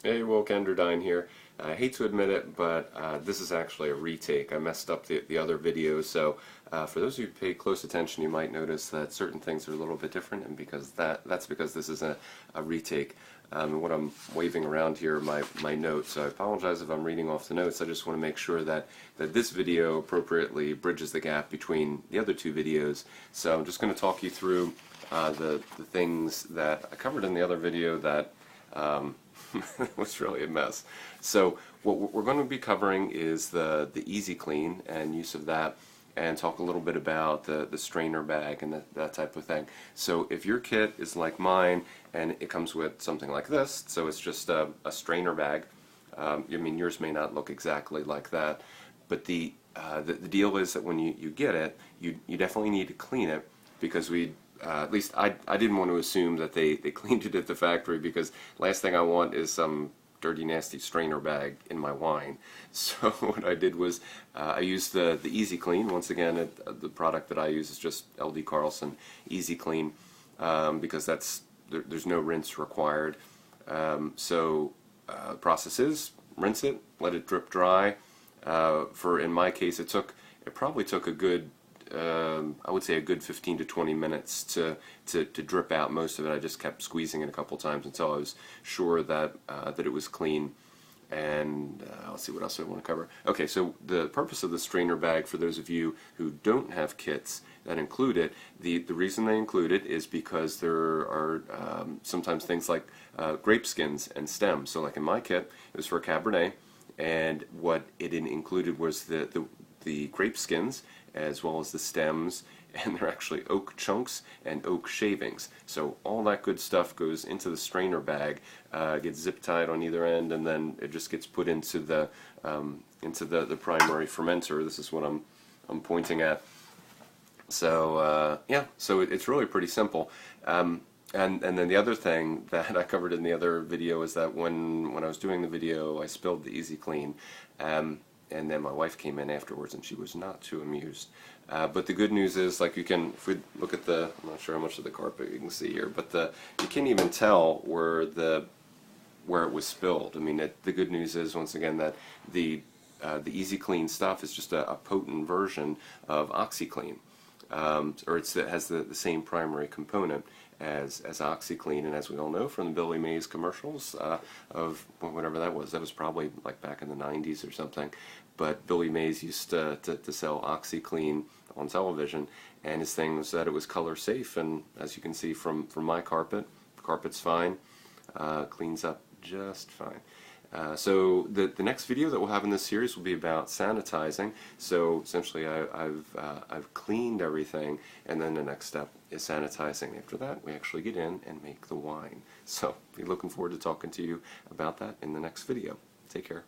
Hey, Will Kenderdine here. I hate to admit it, but this is actually a retake. I messed up the other video, so for those of you who pay close attention, you might notice that certain things are a little bit different, and that's because this is a retake. What I'm waving around here are my notes, so I apologize if I'm reading off the notes. I just want to make sure that this video appropriately bridges the gap between the other two videos. So I'm just going to talk you through the things that I covered in the other video that it was really a mess. So what we're going to be covering is the easy clean and use of that, and talk a little bit about the strainer bag and that type of thing. So if your kit is like mine and it comes with something like this, so it's just a strainer bag. I mean, yours may not look exactly like that, but the deal is that when you get it, you definitely need to clean it, because at least I didn't want to assume that they cleaned it at the factory, because last thing I want is some dirty, nasty strainer bag in my wine. So what I did was I used the Easy Clean. Once again, the product that I use is just LD Carlson Easy Clean, because there's no rinse required. The process is rinse it, let it drip dry. In my case, it probably took a good I would say a good 15 to 20 minutes to drip out most of it. I just kept squeezing it a couple times until I was sure that it was clean. And let's see what else I want to cover. Okay, so the purpose of the strainer bag, for those of you who don't have kits that include it, the reason they include it is because there are sometimes things like grape skins and stems. So like in my kit, it was for Cabernet, and what it included was the grape skins as well as the stems, and they're actually oak chunks and oak shavings. So all that good stuff goes into the strainer bag, gets zip tied on either end, and then it just gets put into the primary fermenter. This is what I'm pointing at. So yeah, so it's really pretty simple. And then the other thing that I covered in the other video is that when I was doing the video, I spilled the Easy Clean. And then my wife came in afterwards, and she was not too amused. But the good news is, like, if we look at I'm not sure how much of the carpet you can see here, but you can't even tell where it was spilled. I mean, the good news is, once again, that the Easy Clean stuff is just a potent version of OxyClean, or it has the same primary component as OxyClean. And as we all know from the Billy Mays commercials of whatever that was probably like back in the 90s or something. But Billy Mays used to sell OxyClean on television, and his thing was that it was color safe. And as you can see from my carpet's fine, cleans up just fine. So the next video that we'll have in this series will be about sanitizing. So essentially I've cleaned everything, and then the next step is sanitizing. After that, we actually get in and make the wine. So be looking forward to talking to you about that in the next video. Take care.